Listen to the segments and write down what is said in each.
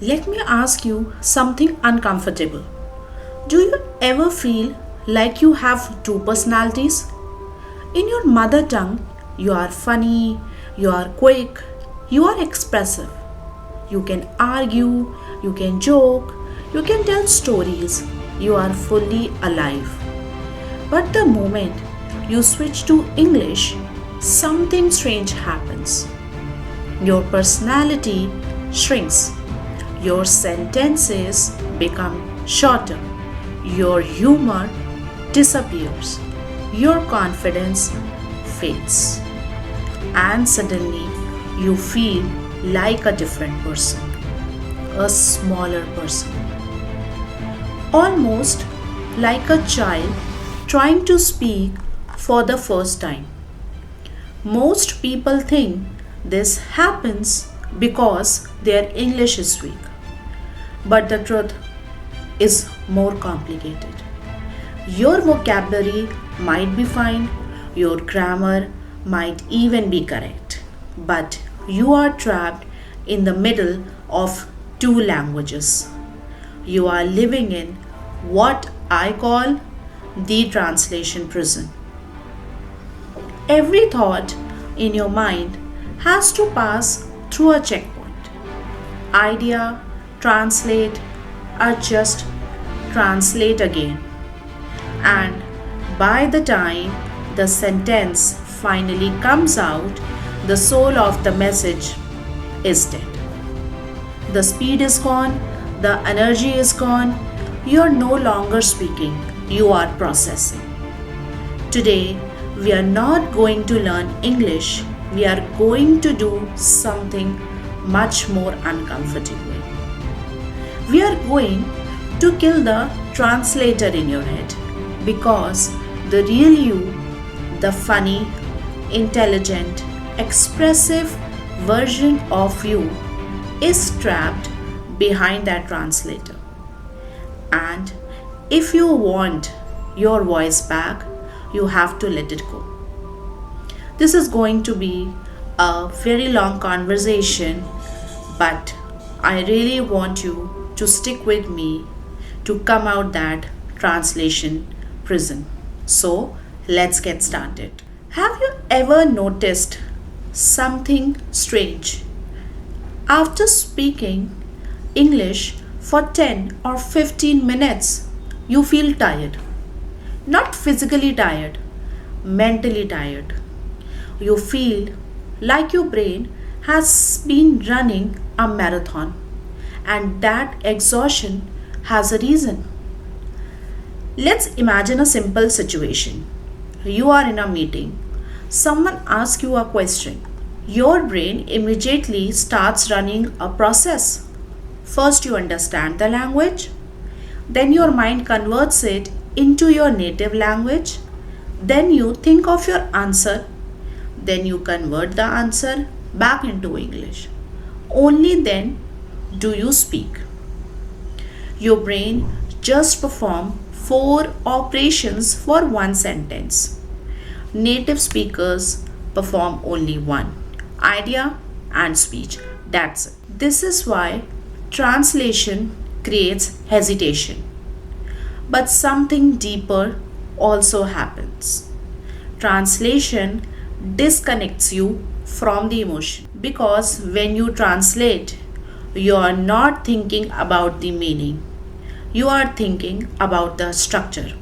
Let me ask you something uncomfortable. Do you ever feel like you have two personalities? In your mother tongue, you are funny, you are quick, you are expressive. You can argue, you can joke, you can tell stories, you are fully alive. But the moment you switch to English, something strange happens. Your personality shrinks. Your sentences become shorter. Your humor disappears. Your confidence fades. And suddenly you feel like a different person, a smaller person, almost like a child trying to speak for the first time. Most people think this happens because their English is weak. But the truth is more complicated. Your vocabulary might be fine, your grammar might even be correct, but you are trapped in the middle of two languages. You are living in what I call the translation prison. Every thought in your mind has to pass through a checkpoint. Idea, translate, adjust, translate again. And by the time the sentence finally comes out, the soul of the message is dead. The speed is gone, the energy is gone, you are no longer speaking, you are processing. Today, we are not going to learn English, we are going to do something much more uncomfortable. We are going to kill the translator in your head because the real you, the funny, intelligent, expressive version of you is trapped behind that translator. And if you want your voice back, you have to let it go. This is going to be a very long conversation, but I really want you to stick with me to come out that translation prison. So, let's get started. Have you ever noticed something strange? After speaking English for 10 or 15 minutes, you feel tired. Not physically tired, mentally tired. You feel like your brain has been running a marathon, and that exhaustion has a reason. Let's imagine a simple situation. You are in a meeting. Someone asks you a question. Your brain immediately starts running a process. First, you understand the language, then, your mind converts it into your native language, then, you think of your answer, then, you convert the answer back into English. Only then do you speak. Your brain just perform four operations for one sentence. Native speakers perform only one: idea and speech. That's it. This is why translation creates hesitation. But something deeper also happens. Translation disconnects you from the emotion because when you translate, you are not thinking about the meaning, you are thinking about the structure.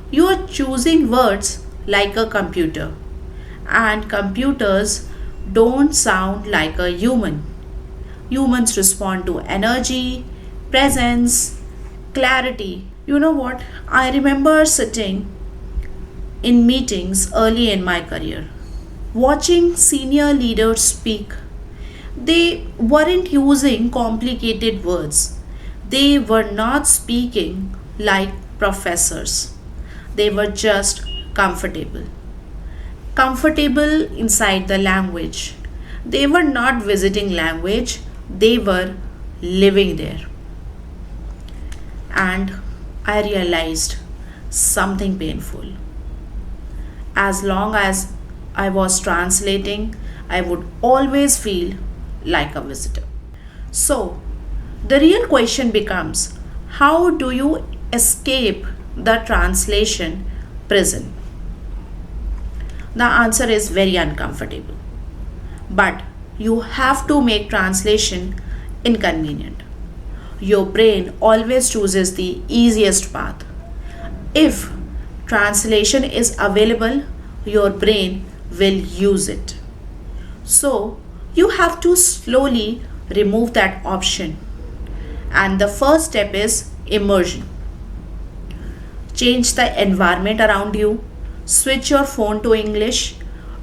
You are choosing words like a computer, and computers don't sound like a human. Humans respond to energy, presence, clarity. You know what? I remember sitting in meetings early in my career, watching senior leaders speak. They weren't using complicated words. They were not speaking like professors. They were just comfortable. Comfortable inside the language. They were not visiting language, they were living there. And I realized something painful. As long as I was translating, I would always feel like a visitor. So, The real question becomes, how do you escape the translation prison? The answer is very uncomfortable. But you have to make translation inconvenient. Your brain always chooses the easiest path. If translation is available, your brain will use it. So you have to slowly remove that option. And the first step is immersion. Change the environment around you. Switch your phone to English.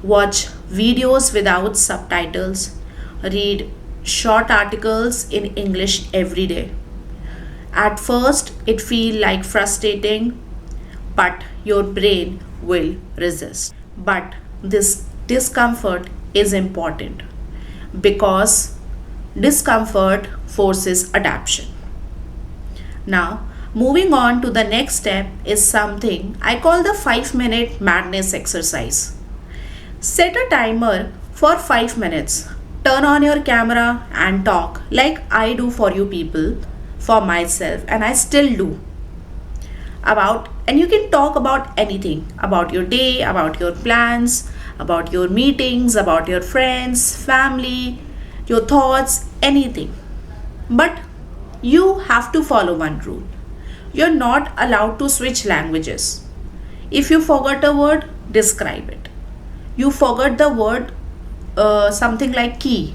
Watch videos without subtitles. Read short articles in English every day. At first, it feels like frustrating, but your brain will resist. But this discomfort is important because discomfort forces adaptation. Now, moving on to the next step is something I call the 5-minute madness exercise. Set a timer for 5 minutes. Turn on your camera and talk like I do for you people, for myself, and I still do. And you can talk about anything, about your day, about your plans, about your meetings, about your friends, family, your thoughts, anything. But you have to follow one rule. You're not allowed to switch languages. If you forgot a word, describe it. You forgot the word something like key,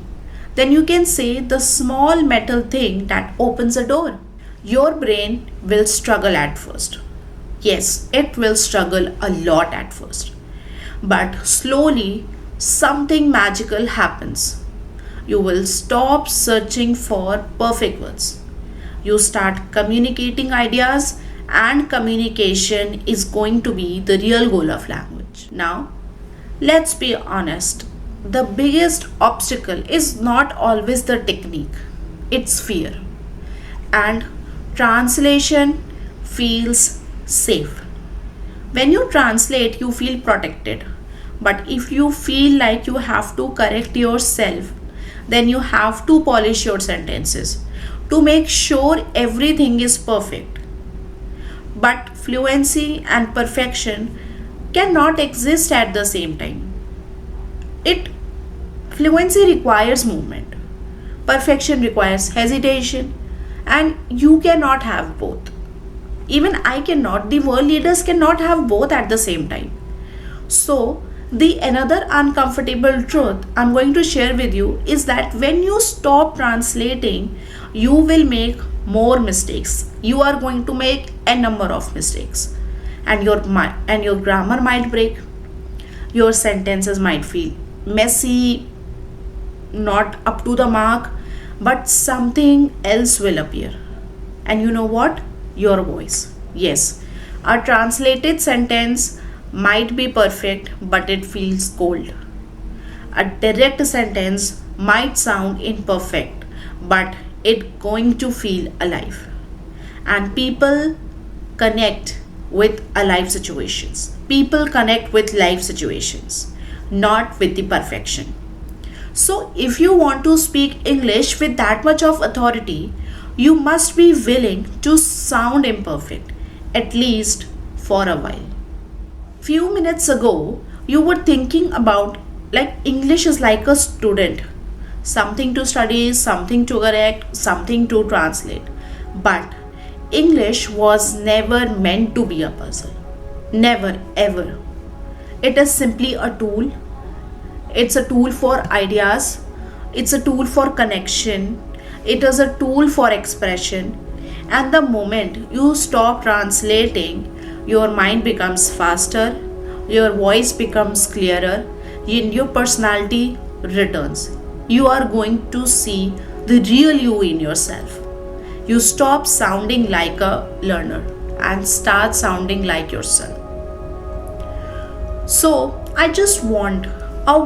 then you can say the small metal thing that opens a door. Your brain will struggle at first. Yes, it will struggle a lot at first. But slowly, something magical happens. You will stop searching for perfect words. You start communicating ideas, and communication is going to be the real goal of language. Now, let's be honest. The biggest obstacle is not always the technique, it's fear. And translation feels safe. When you translate, you feel protected. But if you feel like you have to correct yourself, then you have to polish your sentences to make sure everything is perfect. But fluency and perfection cannot exist at the same time. It Fluency requires movement. Perfection requires hesitation, and you cannot have both. Even I cannot, the world leaders cannot have both at the same time. So, the another uncomfortable truth I'm going to share with you is that when you stop translating, you will make more mistakes. You are going to make a number of mistakes, and your grammar might break. Your sentences might feel messy, not up to the mark, but something else will appear. And you know what? Your voice. Yes, a translated sentence might be perfect, but it feels cold. A direct sentence might sound imperfect, but it going to feel alive. And people connect with alive situations. People connect with life situations, not with the perfection. So, if you want to speak English with that much of authority, you must be willing to sound imperfect, at least for a while. Few minutes ago, you were thinking about like English is like a student, something to study, something to correct, something to translate. But English was never meant to be a puzzle. Never ever. It is simply a tool. It's a tool for ideas. It's a tool for connection. It is a tool for expression. And the moment you stop translating, your mind becomes faster, your voice becomes clearer, and your personality returns. You are going to see the real you in yourself. You stop sounding like a learner and start sounding like yourself. So, I just want a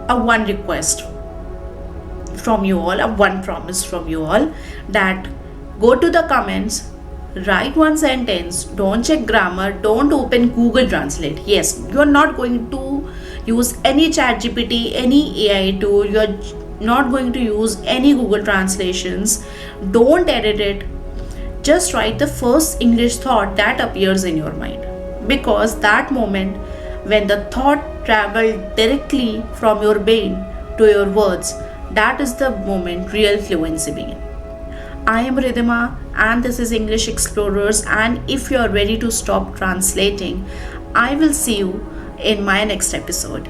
one request from you all, a one promise from you all, that go to the comments, write one sentence, don't check grammar, don't open Google Translate. Yes, you are not going to use any chat GPT, any AI tool, you are not going to use any Google translations. Don't edit it. Just write the first English thought that appears in your mind. Because that moment when the thought traveled directly from your brain to your words, that is the moment real fluency begins. I am Riddhima and this is English Explorers, and if you are ready to stop translating, I will see you in my next episode.